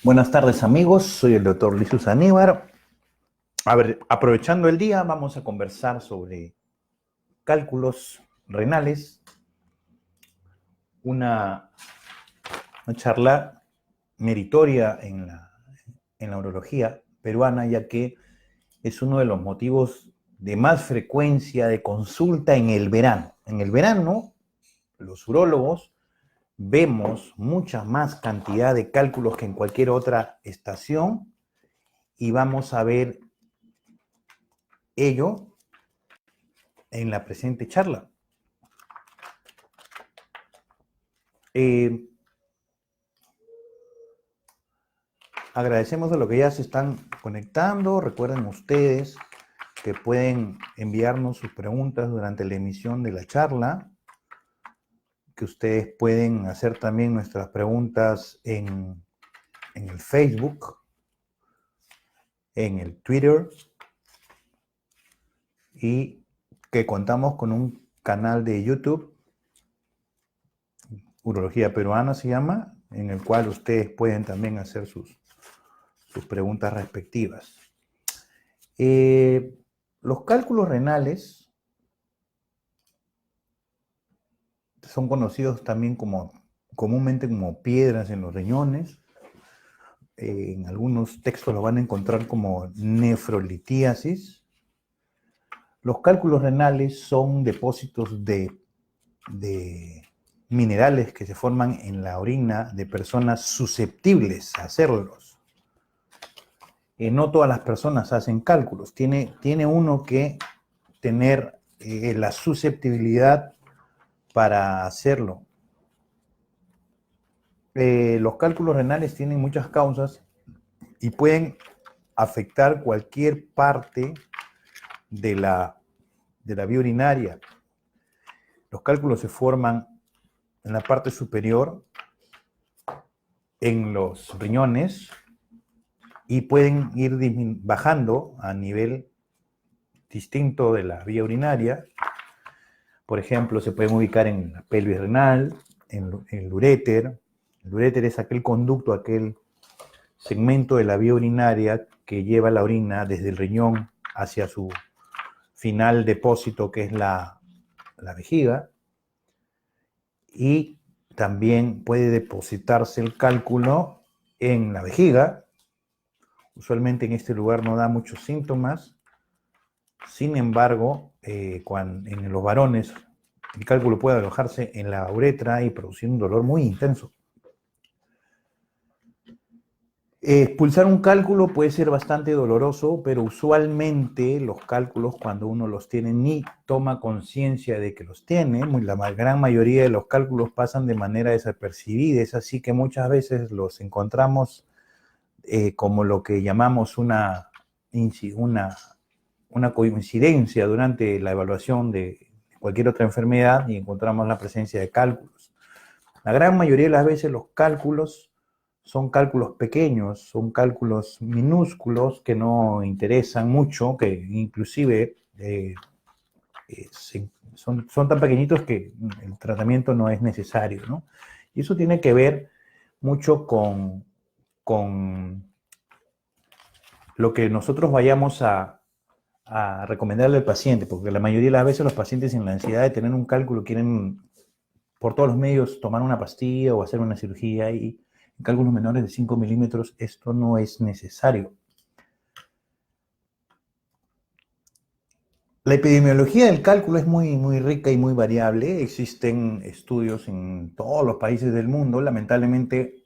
Buenas tardes amigos, soy el doctor Lizus Aníbar. A ver, aprovechando el día, vamos a conversar sobre cálculos renales, una charla meritoria en la urología peruana, ya que es uno de los motivos de más frecuencia de consulta en el verano. En el verano, los urólogos vemos mucha más cantidad de cálculos que en cualquier otra estación y vamos a ver ello en la presente charla. Agradecemos a los que ya se están conectando. Recuerden ustedes que pueden enviarnos sus preguntas durante la emisión de la charla, que ustedes pueden hacer también nuestras preguntas en el Facebook, en el Twitter, y que contamos con un canal de YouTube, Urología Peruana se llama, en el cual ustedes pueden también hacer sus preguntas respectivas. Los cálculos renales son conocidos también comúnmente como piedras en los riñones. En algunos textos lo van a encontrar como nefrolitíasis. Los cálculos renales son depósitos de minerales que se forman en la orina de personas susceptibles a hacerlos. No todas las personas hacen cálculos. Tiene uno que tener la susceptibilidad para hacerlo. Los cálculos renales tienen muchas causas y pueden afectar cualquier parte de la vía urinaria. Los cálculos se forman en la parte superior, en los riñones, y pueden ir bajando a nivel distinto de la vía urinaria. Por ejemplo, se pueden ubicar en la pelvis renal, en el uréter. El uréter es aquel conducto, aquel segmento de la vía urinaria que lleva la orina desde el riñón hacia su final depósito, que es la vejiga. Y también puede depositarse el cálculo en la vejiga. Usualmente en este lugar no da muchos síntomas. Sin embargo, en los varones, el cálculo puede alojarse en la uretra y producir un dolor muy intenso. Expulsar un cálculo puede ser bastante doloroso, pero usualmente los cálculos, cuando uno los tiene, ni toma conciencia de que los tiene. La gran mayoría de los cálculos pasan de manera desapercibida. Es así que muchas veces los encontramos como lo que llamamos una coincidencia durante la evaluación de cualquier otra enfermedad y encontramos la presencia de cálculos. La gran mayoría de las veces los cálculos son cálculos pequeños, son cálculos minúsculos que no interesan mucho, que inclusive son tan pequeñitos que el tratamiento no es necesario, ¿no? Y eso tiene que ver mucho con lo que nosotros vayamos a recomendarle al paciente, porque la mayoría de las veces los pacientes en la ansiedad de tener un cálculo quieren por todos los medios tomar una pastilla o hacer una cirugía, y en cálculos menores de 5 milímetros esto no es necesario. La epidemiología del cálculo es muy rica y muy variable. Existen estudios en todos los países del mundo. Lamentablemente,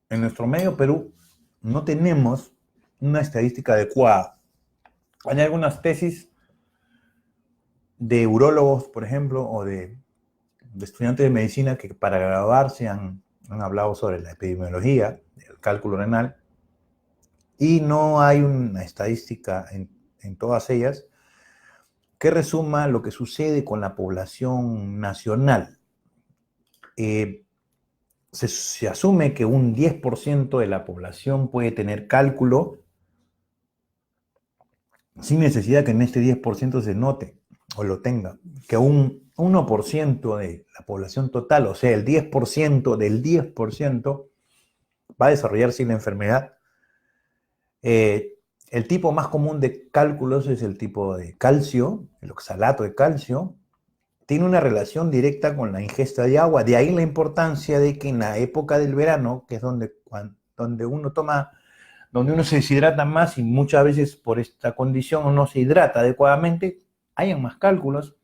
en nuestro medio Perú no tenemos una estadística adecuada. Hay algunas tesis de urólogos, por ejemplo, o de estudiantes de medicina que para graduarse han hablado sobre la epidemiología del cálculo renal, y no hay una estadística en todas ellas que resuma lo que sucede con la población nacional. Se asume que un 10% de la población puede tener cálculo sin necesidad que en este 10% se note o lo tenga, que un 1% de la población total, o sea, el 10% del 10%, va a desarrollarse la enfermedad. El tipo más común de cálculos es el tipo de calcio, el oxalato de calcio. Tiene una relación directa con la ingesta de agua. De ahí la importancia de que en la época del verano, que es donde uno se deshidrata más y muchas veces por esta condición no se hidrata adecuadamente, hayan más cálculos.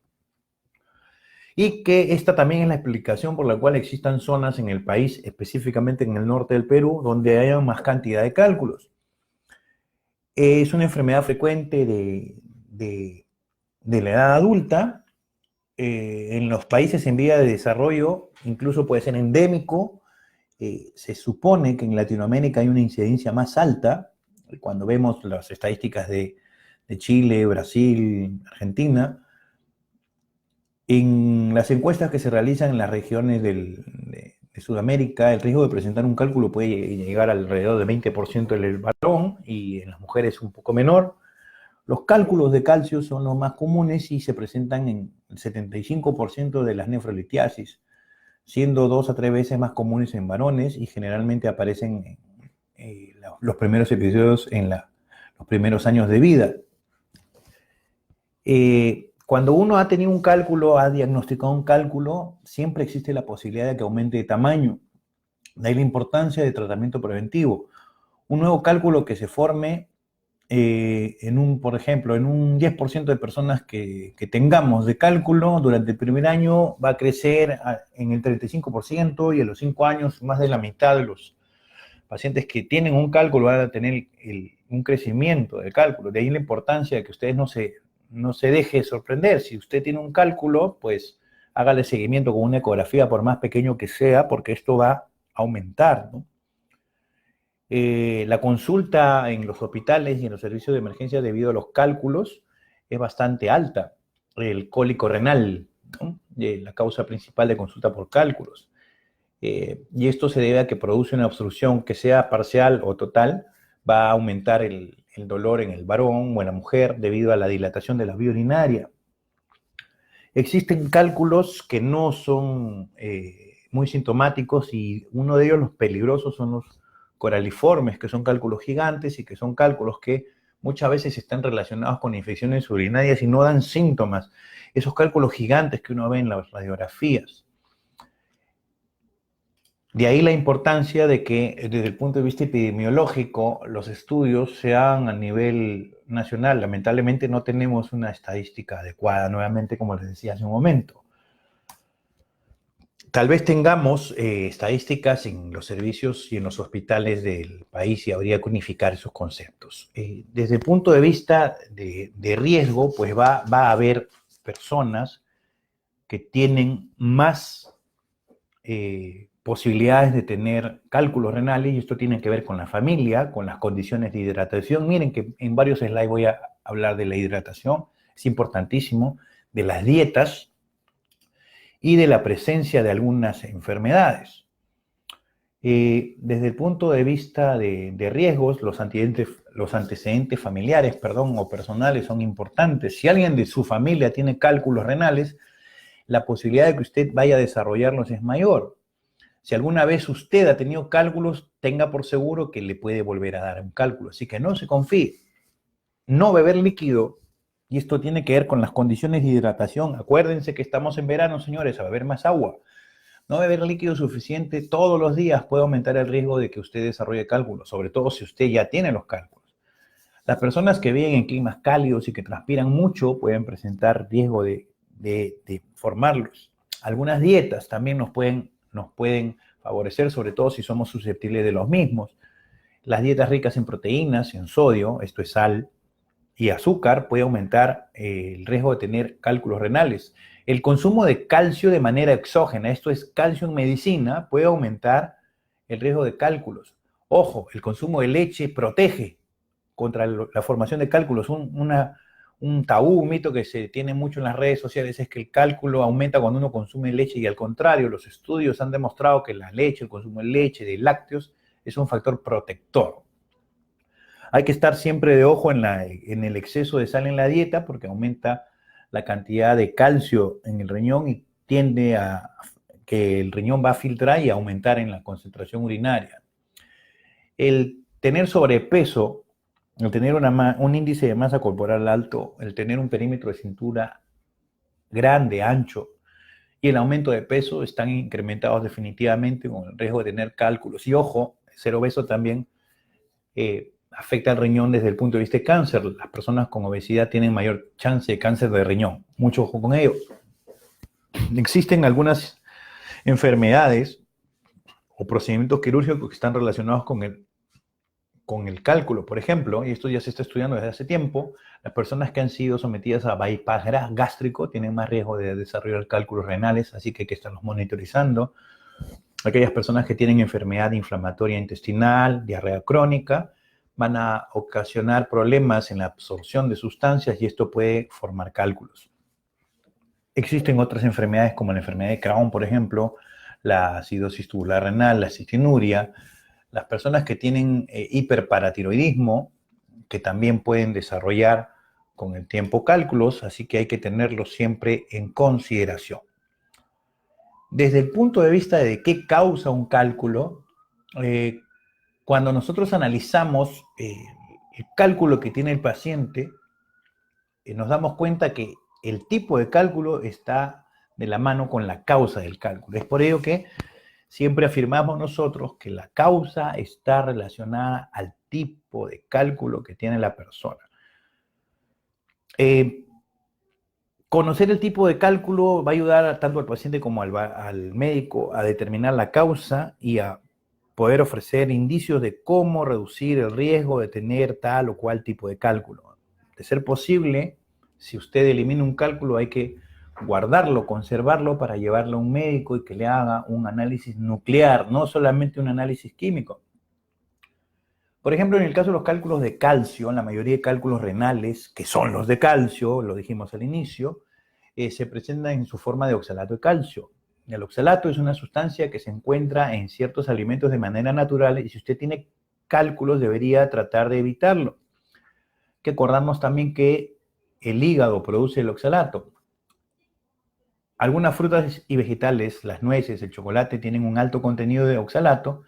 Y que esta también es la explicación por la cual existan zonas en el país, específicamente en el norte del Perú, donde haya más cantidad de cálculos. Es una enfermedad frecuente de la edad adulta. En los países en vía de desarrollo, incluso puede ser endémico. Se supone que en Latinoamérica hay una incidencia más alta. Cuando vemos las estadísticas de Chile, Brasil, Argentina, en las encuestas que se realizan en las regiones de Sudamérica, el riesgo de presentar un cálculo puede llegar alrededor del 20% en el varón y en las mujeres un poco menor. Los cálculos de calcio son los más comunes y se presentan en el 75% de las nefrolitiasis, siendo 2 a 3 veces más comunes en varones y generalmente aparecen en los primeros episodios en los primeros años de vida. Cuando uno ha tenido un cálculo, ha diagnosticado un cálculo, siempre existe la posibilidad de que aumente de tamaño. De ahí la importancia de tratamiento preventivo. Un nuevo cálculo que se forme por ejemplo, en un 10% de personas que tengamos de cálculo durante el primer año va a crecer en el 35% y en los 5 años más de la mitad de los pacientes que tienen un cálculo van a tener un crecimiento del cálculo. De ahí la importancia de que ustedes no se deje sorprender. Si usted tiene un cálculo, pues hágale seguimiento con una ecografía por más pequeño que sea, porque esto va a aumentar, ¿no? La consulta en los hospitales y en los servicios de emergencia debido a los cálculos es bastante alta. El cólico renal, ¿no? La causa principal de consulta por cálculos. Y esto se debe a que produce una obstrucción que sea parcial o total, va a aumentar el dolor en el varón o en la mujer debido a la dilatación de la vía urinaria. Existen cálculos que no son muy sintomáticos y uno de ellos, los peligrosos, son los coraliformes, que son cálculos gigantes y que son cálculos que muchas veces están relacionados con infecciones urinarias y no dan síntomas. Esos cálculos gigantes que uno ve en las radiografías. De ahí la importancia de que desde el punto de vista epidemiológico los estudios se hagan a nivel nacional. Lamentablemente no tenemos una estadística adecuada, nuevamente como les decía hace un momento. Tal vez tengamos estadísticas en los servicios y en los hospitales del país y habría que unificar esos conceptos. Desde el punto de vista de riesgo, pues va a haber personas que tienen más posibilidades de tener cálculos renales y esto tiene que ver con la familia, con las condiciones de hidratación. Miren que en varios slides voy a hablar de la hidratación, es importantísimo, de las dietas y de la presencia de algunas enfermedades. Desde el punto de vista de riesgos, los antecedentes familiares, o personales son importantes. Si alguien de su familia tiene cálculos renales, la posibilidad de que usted vaya a desarrollarlos es mayor. Si alguna vez usted ha tenido cálculos, tenga por seguro que le puede volver a dar un cálculo. Así que no se confíe. No beber líquido, y esto tiene que ver con las condiciones de hidratación. Acuérdense que estamos en verano, señores, a beber más agua. No beber líquido suficiente todos los días puede aumentar el riesgo de que usted desarrolle cálculos, sobre todo si usted ya tiene los cálculos. Las personas que viven en climas cálidos y que transpiran mucho pueden presentar riesgo de formarlos. Algunas dietas también nos pueden favorecer, sobre todo si somos susceptibles de los mismos. Las dietas ricas en proteínas, en sodio, esto es sal, y azúcar puede aumentar el riesgo de tener cálculos renales. El consumo de calcio de manera exógena, esto es calcio en medicina, puede aumentar el riesgo de cálculos. Ojo, el consumo de leche protege contra la formación de cálculos. Un tabú, un mito que se tiene mucho en las redes sociales es que el cálculo aumenta cuando uno consume leche y al contrario, los estudios han demostrado que la leche, el consumo de leche, de lácteos, es un factor protector. Hay que estar siempre de ojo en el exceso de sal en la dieta porque aumenta la cantidad de calcio en el riñón y tiende a que el riñón va a filtrar y a aumentar en la concentración urinaria. El tener sobrepeso, el tener un índice de masa corporal alto, el tener un perímetro de cintura grande, ancho, y el aumento de peso están incrementados definitivamente con el riesgo de tener cálculos. Y ojo, ser obeso también afecta al riñón desde el punto de vista de cáncer. Las personas con obesidad tienen mayor chance de cáncer de riñón. Mucho ojo con ello. Existen algunas enfermedades o procedimientos quirúrgicos que están relacionados con el cálculo. Por ejemplo, y esto ya se está estudiando desde hace tiempo, las personas que han sido sometidas a bypass gástrico tienen más riesgo de desarrollar cálculos renales, así que hay que estarlos monitorizando. Aquellas personas que tienen enfermedad inflamatoria intestinal, diarrea crónica, van a ocasionar problemas en la absorción de sustancias y esto puede formar cálculos. Existen otras enfermedades como la enfermedad de Crohn, por ejemplo, la acidosis tubular renal, la cistinuria, las personas que tienen hiperparatiroidismo, que también pueden desarrollar con el tiempo cálculos, así que hay que tenerlos siempre en consideración. Desde el punto de vista de qué causa un cálculo, cuando nosotros analizamos el cálculo que tiene el paciente, nos damos cuenta que el tipo de cálculo está de la mano con la causa del cálculo. Es por ello que siempre afirmamos nosotros que la causa está relacionada al tipo de cálculo que tiene la persona. Conocer el tipo de cálculo va a ayudar tanto al paciente como al médico a determinar la causa y a poder ofrecer indicios de cómo reducir el riesgo de tener tal o cual tipo de cálculo. De ser posible, si usted elimina un cálculo, hay que guardarlo, conservarlo para llevarlo a un médico y que le haga un análisis nuclear, no solamente un análisis químico. Por ejemplo, en el caso de los cálculos de calcio, la mayoría de cálculos renales, que son los de calcio, lo dijimos al inicio, se presentan en su forma de oxalato de calcio. El oxalato es una sustancia que se encuentra en ciertos alimentos de manera natural y si usted tiene cálculos debería tratar de evitarlo. Hay que acordarnos también que el hígado produce el oxalato. Algunas frutas y vegetales, las nueces, el chocolate, tienen un alto contenido de oxalato.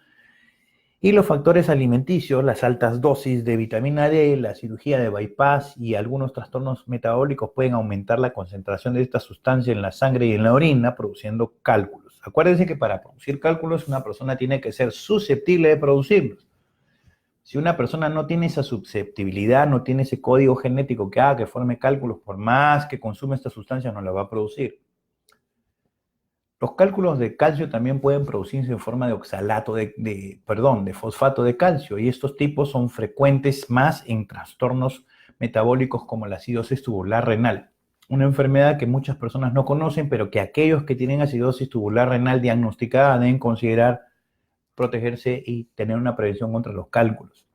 Y los factores alimenticios, las altas dosis de vitamina D, la cirugía de bypass y algunos trastornos metabólicos pueden aumentar la concentración de esta sustancia en la sangre y en la orina, produciendo cálculos. Acuérdense que para producir cálculos una persona tiene que ser susceptible de producirlos. Si una persona no tiene esa susceptibilidad, no tiene ese código genético que haga que forme cálculos, por más que consume esta sustancia, no la va a producir. Los cálculos de calcio también pueden producirse en forma de oxalato, de fosfato de calcio, y estos tipos son frecuentes más en trastornos metabólicos como la acidosis tubular renal, una enfermedad que muchas personas no conocen, pero que aquellos que tienen acidosis tubular renal diagnosticada deben considerar protegerse y tener una prevención contra los cálculos.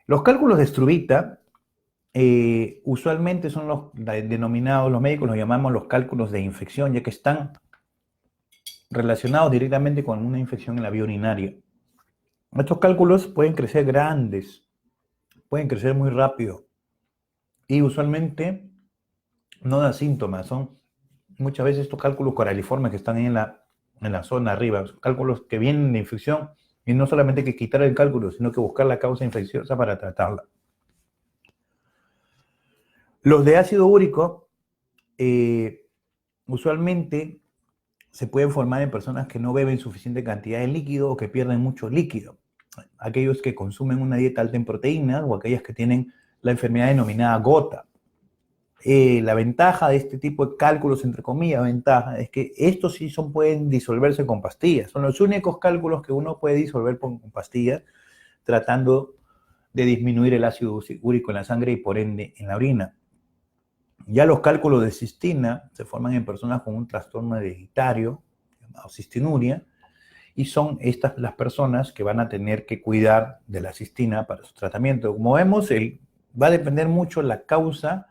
Los cálculos de Struvita usualmente son los denominados, los médicos los llamamos los cálculos de infección, ya que están relacionados directamente con una infección en la vía urinaria. Estos cálculos pueden crecer grandes, pueden crecer muy rápido y usualmente no dan síntomas. Son muchas veces estos cálculos coraliformes que están ahí en la zona arriba, son cálculos que vienen de infección y no solamente hay que quitar el cálculo, sino que buscar la causa infecciosa para tratarla. Los de ácido úrico usualmente se pueden formar en personas que no beben suficiente cantidad de líquido o que pierden mucho líquido. Aquellos que consumen una dieta alta en proteínas o aquellas que tienen la enfermedad denominada gota. La ventaja de este tipo de cálculos, entre comillas, ventaja, es que estos sí pueden disolverse con pastillas. Son los únicos cálculos que uno puede disolver con pastillas, tratando de disminuir el ácido úrico en la sangre y por ende en la orina. Ya los cálculos de cistina se forman en personas con un trastorno hereditario, llamado cistinuria, y son estas las personas que van a tener que cuidar de la cistina para su tratamiento. Como vemos, va a depender mucho la causa,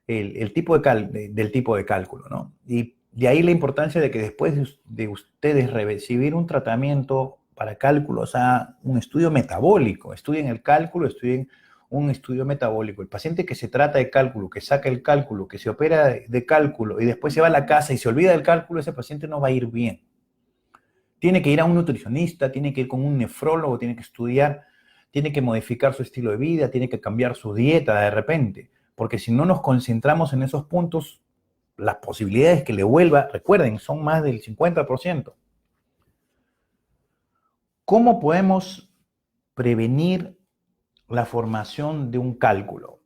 el tipo del tipo de cálculo, ¿no? Y de ahí la importancia de que después de ustedes recibir un tratamiento para cálculos, a un estudio metabólico, estudien el cálculo, estudien un estudio metabólico. El paciente que se trata de cálculo, que saca el cálculo, que se opera de cálculo y después se va a la casa y se olvida del cálculo, ese paciente no va a ir bien. Tiene que ir a un nutricionista, tiene que ir con un nefrólogo, tiene que estudiar, tiene que modificar su estilo de vida, tiene que cambiar su dieta de repente, porque si no nos concentramos en esos puntos, las posibilidades que le vuelva, recuerden, son más del 50%. ¿Cómo podemos prevenir la formación de un cálculo?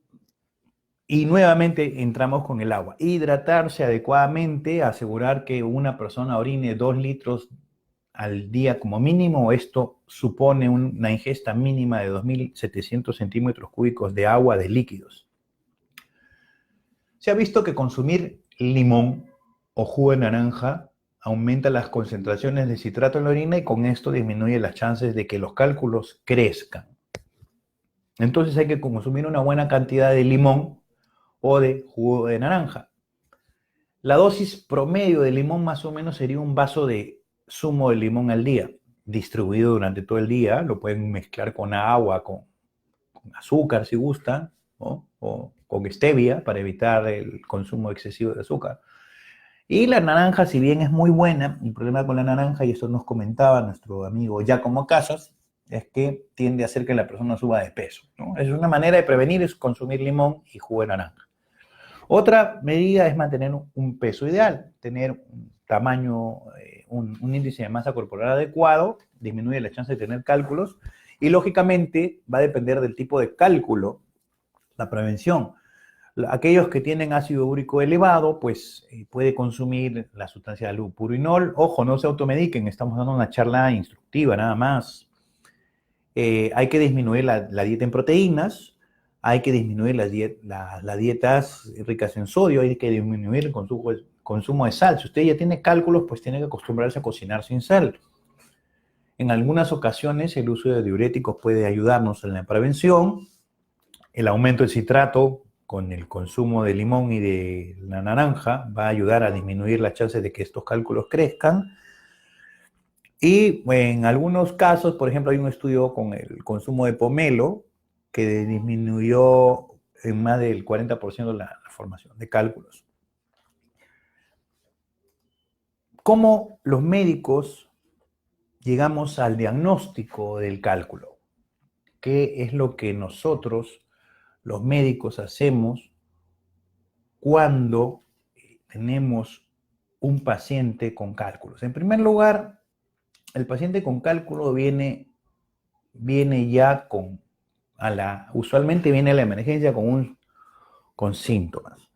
Y nuevamente entramos con el agua. Hidratarse adecuadamente, asegurar que una persona orine 2 litros al día como mínimo. Esto supone una ingesta mínima de 2.700 centímetros cúbicos de agua de líquidos. Se ha visto que consumir limón o jugo de naranja aumenta las concentraciones de citrato en la orina y con esto disminuye las chances de que los cálculos crezcan. Entonces hay que consumir una buena cantidad de limón o de jugo de naranja. La dosis promedio de limón más o menos sería un vaso de zumo de limón al día, distribuido durante todo el día. Lo pueden mezclar con agua, con azúcar si gustan, ¿no? O con stevia para evitar el consumo excesivo de azúcar. Y la naranja, si bien es muy buena, el problema con la naranja, y eso nos comentaba nuestro amigo Giacomo Casas, es que tiende a hacer que la persona suba de peso, ¿no? Es una manera de prevenir, es consumir limón y jugo de naranja. Otra medida es mantener un peso ideal, tener un tamaño, un índice de masa corporal adecuado, disminuye la chance de tener cálculos y lógicamente va a depender del tipo de cálculo, la prevención. Aquellos que tienen ácido úrico elevado, pues puede consumir la sustancia albupurinol. Ojo, no se automediquen, estamos dando una charla instructiva nada más. Hay que disminuir la dieta en proteínas, hay que disminuir las dietas ricas en sodio, hay que disminuir el consumo de sal. Si usted ya tiene cálculos, pues tiene que acostumbrarse a cocinar sin sal. En algunas ocasiones el uso de diuréticos puede ayudarnos en la prevención. El aumento del citrato con el consumo de limón y de la naranja va a ayudar a disminuir las chances de que estos cálculos crezcan. Y en algunos casos, por ejemplo, hay un estudio con el consumo de pomelo que disminuyó en más del 40% la formación de cálculos. ¿Cómo los médicos llegamos al diagnóstico del cálculo? ¿Qué es lo que nosotros, los médicos, hacemos cuando tenemos un paciente con cálculos? En primer lugar, el paciente con cálculo viene ya usualmente viene a la emergencia con síntomas.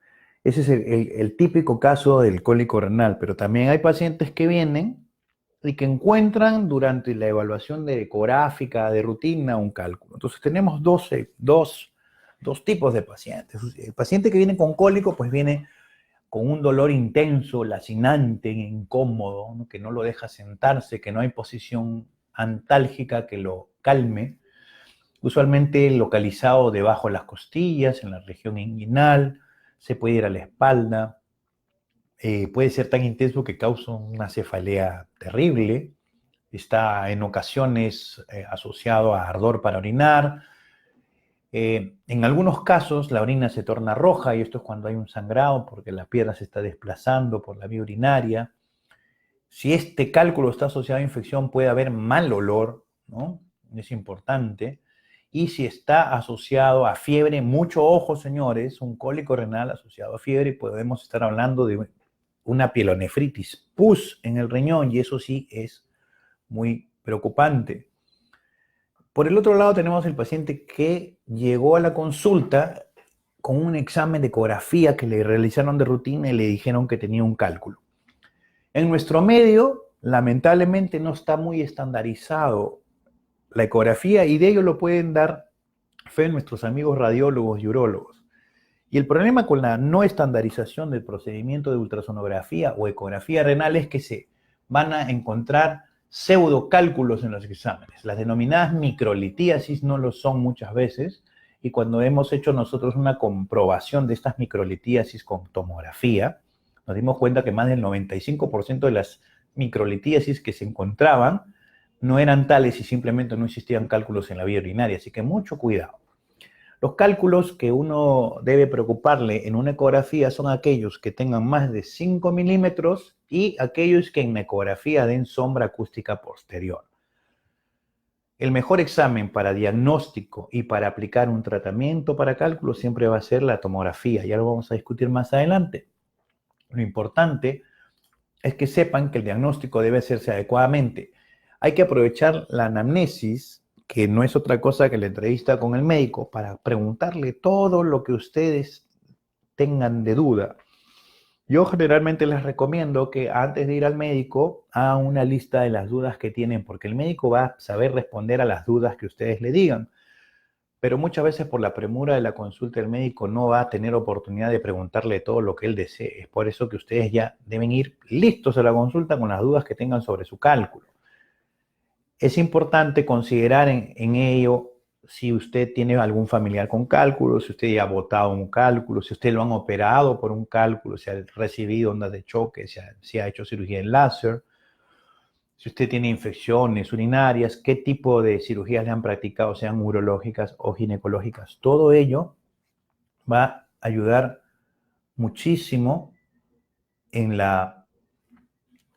Ese es el típico caso del cólico renal, pero también hay pacientes que vienen y que encuentran durante la evaluación de ecográfica, de rutina, un cálculo. Entonces tenemos dos tipos de pacientes. El paciente que viene con cólico, pues viene con un dolor intenso, lacinante, incómodo, ¿no? Que no lo deja sentarse, que no hay posición antálgica que lo calme, usualmente localizado debajo de las costillas, en la región inguinal, se puede ir a la espalda, puede ser tan intenso que causa una cefalea terrible, está en ocasiones asociado a ardor para orinar. En algunos casos la orina se torna roja y esto es cuando hay un sangrado porque la piedra se está desplazando por la vía urinaria. Si este cálculo está asociado a infección puede haber mal olor, ¿no? Es importante. Y si está asociado a fiebre, mucho ojo, señores, un cólico renal asociado a fiebre, podemos estar hablando de una pielonefritis, pus en el riñón, y eso sí es muy preocupante. Por el otro lado tenemos el paciente que llegó a la consulta con un examen de ecografía que le realizaron de rutina y le dijeron que tenía un cálculo. En nuestro medio, lamentablemente, no está muy estandarizado la ecografía y de ello lo pueden dar fe nuestros amigos radiólogos y urólogos. Y el problema con la no estandarización del procedimiento de ultrasonografía o ecografía renal es que se van a encontrar pseudocálculos en los exámenes. Las denominadas microlitíasis no lo son muchas veces y cuando hemos hecho nosotros una comprobación de estas microlitíasis con tomografía, nos dimos cuenta que más del 95% de las microlitíasis que se encontraban no eran tales y simplemente no existían cálculos en la vía urinaria, así que mucho cuidado. Los cálculos que uno debe preocuparle en una ecografía son aquellos que tengan más de 5 milímetros y aquellos que en la ecografía den sombra acústica posterior. El mejor examen para diagnóstico y para aplicar un tratamiento para cálculos siempre va a ser la tomografía. Ya lo vamos a discutir más adelante. Lo importante es que sepan que el diagnóstico debe hacerse adecuadamente. Hay que aprovechar la anamnesis, que no es otra cosa que la entrevista con el médico, para preguntarle todo lo que ustedes tengan de duda. Yo generalmente les recomiendo que antes de ir al médico hagan una lista de las dudas que tienen, porque el médico va a saber responder a las dudas que ustedes le digan. Pero muchas veces por la premura de la consulta el médico no va a tener oportunidad de preguntarle todo lo que él desee. Es por eso que ustedes ya deben ir listos a la consulta con las dudas que tengan sobre su cálculo. Es importante considerar en ello si usted tiene algún familiar con cálculo, si usted ya ha botado un cálculo, si usted lo han operado por un cálculo, si ha recibido ondas de choque, si ha hecho cirugía en láser, si usted tiene infecciones urinarias, qué tipo de cirugías le han practicado, sean urológicas o ginecológicas. Todo ello va a ayudar muchísimo en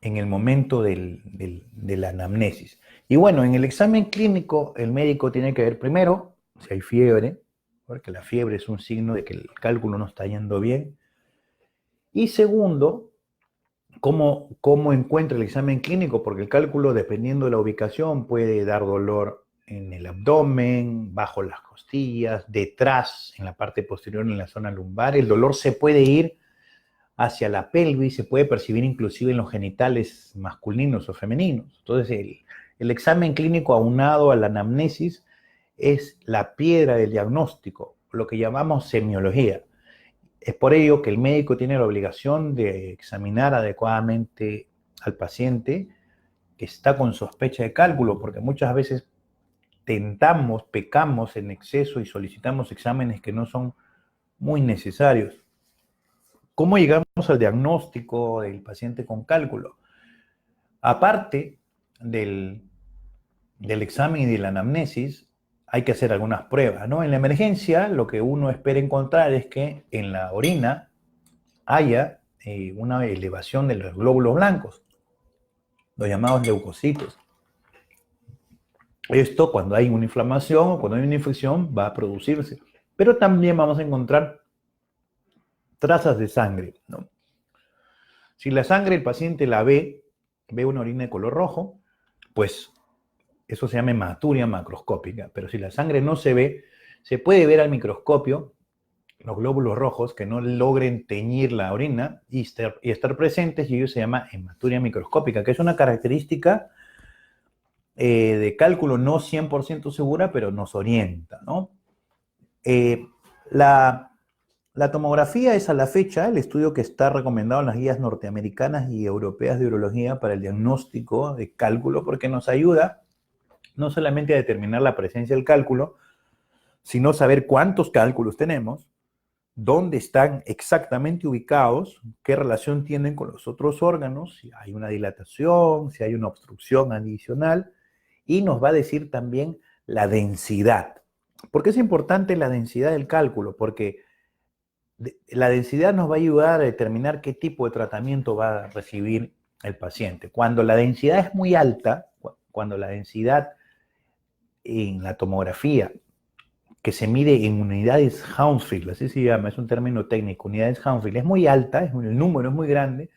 el momento de la anamnesis. Y bueno, en el examen clínico, el médico tiene que ver primero si hay fiebre, porque la fiebre es un signo de que el cálculo no está yendo bien. Y segundo, cómo encuentra el examen clínico, porque el cálculo, dependiendo de la ubicación, puede dar dolor en el abdomen, bajo las costillas, detrás, en la parte posterior, en la zona lumbar. El dolor se puede ir hacia la pelvis, se puede percibir inclusive en los genitales masculinos o femeninos. Entonces, el examen clínico aunado a la anamnesis es la piedra del diagnóstico, lo que llamamos semiología. Es por ello que el médico tiene la obligación de examinar adecuadamente al paciente que está con sospecha de cálculo, porque muchas veces pecamos en exceso y solicitamos exámenes que no son muy necesarios. ¿Cómo llegamos al diagnóstico del paciente con cálculo? Aparte del examen y de la anamnesis, hay que hacer algunas pruebas, ¿no? En la emergencia, lo que uno espera encontrar es que en la orina haya una elevación de los glóbulos blancos, los llamados leucocitos. Esto, cuando hay una inflamación o cuando hay una infección, va a producirse. Pero también vamos a encontrar trazas de sangre, ¿no? Si la sangre el paciente la ve una orina de color rojo, pues eso se llama hematuria macroscópica. Pero si la sangre no se ve, se puede ver al microscopio los glóbulos rojos que no logren teñir la orina y estar presentes, y ello se llama hematuria microscópica, que es una característica de cálculo no 100% segura, pero nos orienta, ¿no? La tomografía es a la fecha el estudio que está recomendado en las guías norteamericanas y europeas de urología para el diagnóstico de cálculo, porque nos ayuda no solamente a determinar la presencia del cálculo, sino saber cuántos cálculos tenemos, dónde están exactamente ubicados, qué relación tienen con los otros órganos, si hay una dilatación, si hay una obstrucción adicional, y nos va a decir también la densidad. ¿Por qué es importante la densidad del cálculo? Porque la densidad nos va a ayudar a determinar qué tipo de tratamiento va a recibir el paciente. Cuando la densidad es muy alta, cuando la densidad en la tomografía, que se mide en unidades Hounsfield, así se llama, es un término técnico, unidades Hounsfield, es muy alta, el número es muy grande,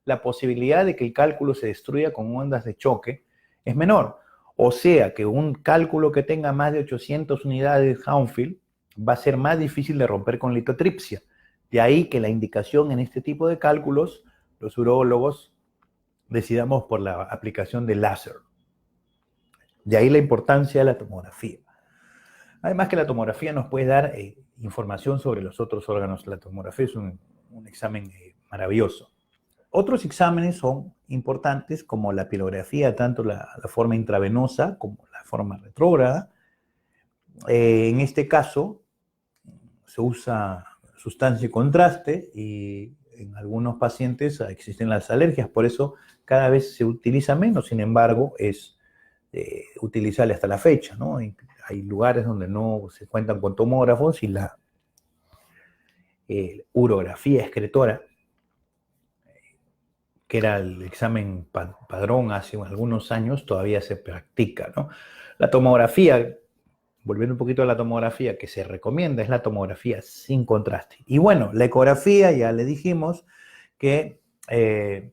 la posibilidad de que el cálculo se destruya con ondas de choque es menor. O sea que un cálculo que tenga más de 800 unidades Hounsfield va a ser más difícil de romper con litotripsia. De ahí que la indicación en este tipo de cálculos, los urólogos decidamos por la aplicación de láser. De ahí la importancia de la tomografía. Además que la tomografía nos puede dar información sobre los otros órganos. La tomografía es un examen maravilloso. Otros exámenes son importantes como la pilografía, tanto la forma intravenosa como la forma retrógrada. En este caso se usa sustancia y contraste, y en algunos pacientes existen las alergias, por eso cada vez se utiliza menos, sin embargo es utilizable hasta la fecha, ¿no? hay lugares donde no se cuentan con tomógrafos y la urografía excretora, que era el examen padrón hace algunos años, todavía se practica, ¿no? La tomografía, volviendo un poquito a la tomografía que se recomienda, es la tomografía sin contraste. Y bueno, la ecografía, ya le dijimos que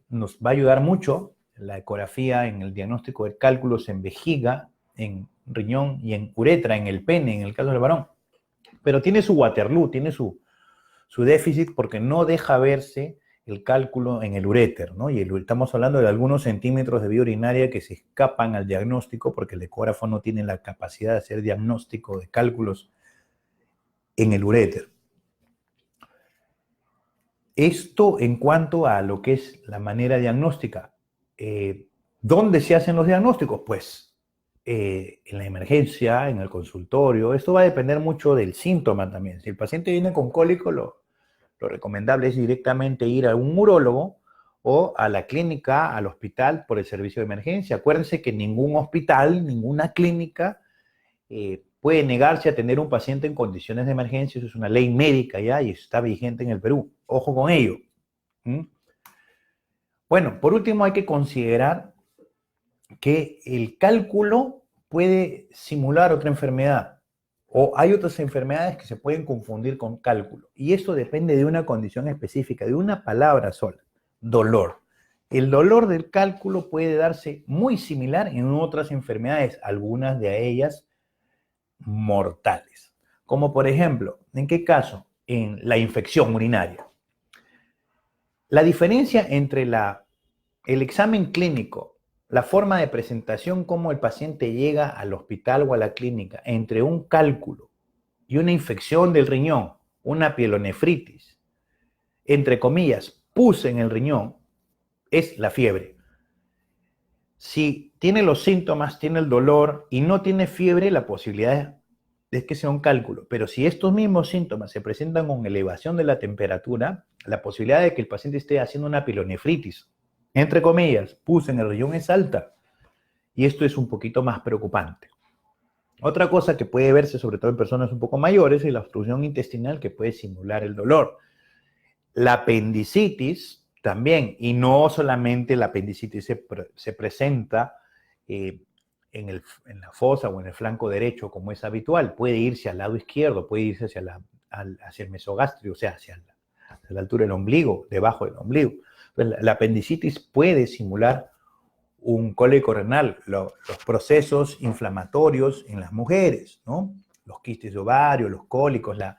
nos va a ayudar mucho, la ecografía en el diagnóstico de cálculos en vejiga, en riñón y en uretra, en el pene, en el caso del varón. Pero tiene su Waterloo, tiene su déficit porque no deja verse el cálculo en el uréter, ¿no? Y estamos hablando de algunos centímetros de vía urinaria que se escapan al diagnóstico porque el ecógrafo no tiene la capacidad de hacer diagnóstico de cálculos en el uréter. Esto en cuanto a lo que es la manera diagnóstica. ¿Dónde se hacen los diagnósticos? Pues en la emergencia, en el consultorio. Esto va a depender mucho del síntoma también. Si el paciente viene con cólico, lo recomendable es directamente ir a un urólogo o a la clínica, al hospital por el servicio de emergencia. Acuérdense que ningún hospital, ninguna clínica puede negarse a atender a un paciente en condiciones de emergencia. Eso es una ley médica ya y está vigente en el Perú. Ojo con ello. Bueno, por último hay que considerar que el cálculo puede simular otra enfermedad. O hay otras enfermedades que se pueden confundir con cálculo. Y esto depende de una condición específica, de una palabra sola, dolor. El dolor del cálculo puede darse muy similar en otras enfermedades, algunas de ellas mortales. Como por ejemplo, ¿en qué caso? En la infección urinaria. La diferencia entre el examen clínico, la forma de presentación, cómo el paciente llega al hospital o a la clínica, entre un cálculo y una infección del riñón, una pielonefritis, entre comillas, pus en el riñón, es la fiebre. Si tiene los síntomas, tiene el dolor y no tiene fiebre, la posibilidad es que sea un cálculo. Pero si estos mismos síntomas se presentan con elevación de la temperatura, la posibilidad de que el paciente esté haciendo una pielonefritis, entre comillas, pus en el riñón, es alta. Y esto es un poquito más preocupante. Otra cosa que puede verse, sobre todo en personas un poco mayores, es la obstrucción intestinal que puede simular el dolor. La apendicitis también, y no solamente la apendicitis se presenta en la fosa o en el flanco derecho como es habitual, puede irse al lado izquierdo, puede irse hacia el mesogastrio, o sea, hacia la altura del ombligo, debajo del ombligo. Entonces, la apendicitis puede simular un cólico renal, los procesos inflamatorios en las mujeres, ¿no? Los quistes de ovario, los cólicos, la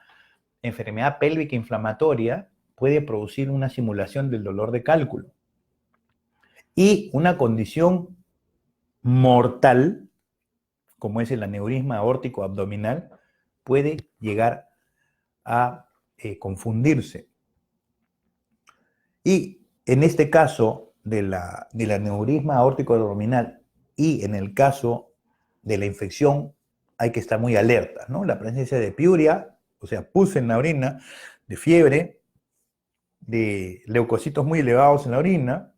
enfermedad pélvica inflamatoria puede producir una simulación del dolor de cálculo. Y una condición mortal, como es el aneurisma aórtico abdominal, puede llegar a confundirse. Y en este caso del aneurisma aórtico abdominal y en el caso de la infección hay que estar muy alerta, ¿no? La presencia de piuria, o sea, pus en la orina, de fiebre, de leucocitos muy elevados en la orina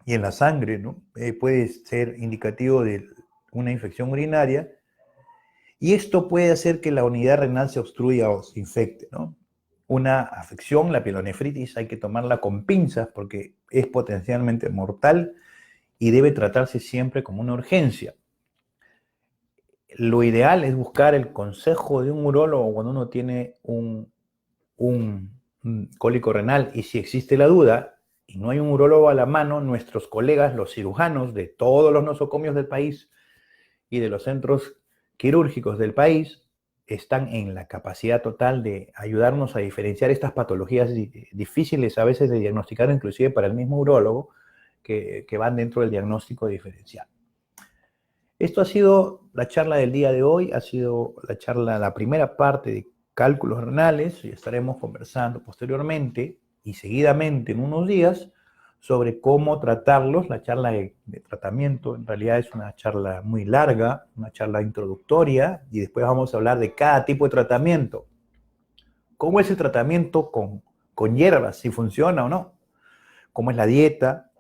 y en la sangre, ¿no? Puede ser indicativo de una infección urinaria y esto puede hacer que la unidad renal se obstruya o se infecte, ¿no? Una afección, la pielonefritis, hay que tomarla con pinzas porque es potencialmente mortal y debe tratarse siempre como una urgencia. Lo ideal es buscar el consejo de un urólogo cuando uno tiene un cólico renal y si existe la duda y no hay un urólogo a la mano, nuestros colegas, los cirujanos de todos los nosocomios del país y de los centros quirúrgicos del país, están en la capacidad total de ayudarnos a diferenciar estas patologías difíciles a veces de diagnosticar, inclusive para el mismo urólogo, que van dentro del diagnóstico diferencial. Esto ha sido la charla del día de hoy, ha sido la primera parte de cálculos renales y estaremos conversando posteriormente y seguidamente en unos días sobre cómo tratarlos. La charla de tratamiento en realidad es una charla muy larga, una charla introductoria y después vamos a hablar de cada tipo de tratamiento. ¿Cómo es el tratamiento con hierbas? Si funciona o no. ¿Cómo es la dieta?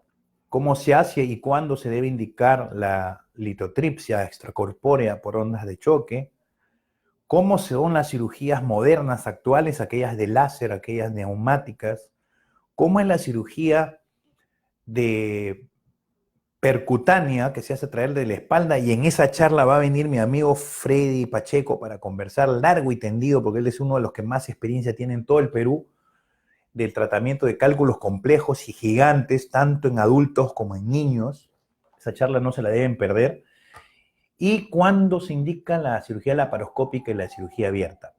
¿Cómo se hace y cuándo se debe indicar la litotripsia extracorpórea por ondas de choque, cómo son las cirugías modernas actuales, aquellas de láser, aquellas neumáticas, cómo es la cirugía de percutánea que se hace a través de la espalda, y en esa charla va a venir mi amigo Freddy Pacheco para conversar largo y tendido, porque él es uno de los que más experiencia tiene en todo el Perú del tratamiento de cálculos complejos y gigantes, tanto en adultos como en niños. Esa charla no se la deben perder. Y cuándo se indica la cirugía laparoscópica y la cirugía abierta.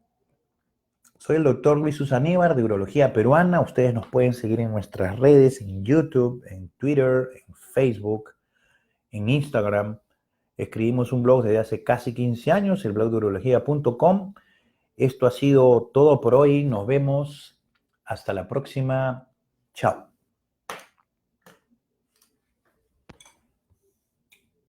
Soy el doctor Luis Usaníbar de Urología Peruana. Ustedes nos pueden seguir en nuestras redes, en YouTube, en Twitter, en Facebook, en Instagram. Escribimos un blog desde hace casi 15 años, el blog de urología.com. Esto ha sido todo por hoy. Nos vemos. Hasta la próxima. Chao.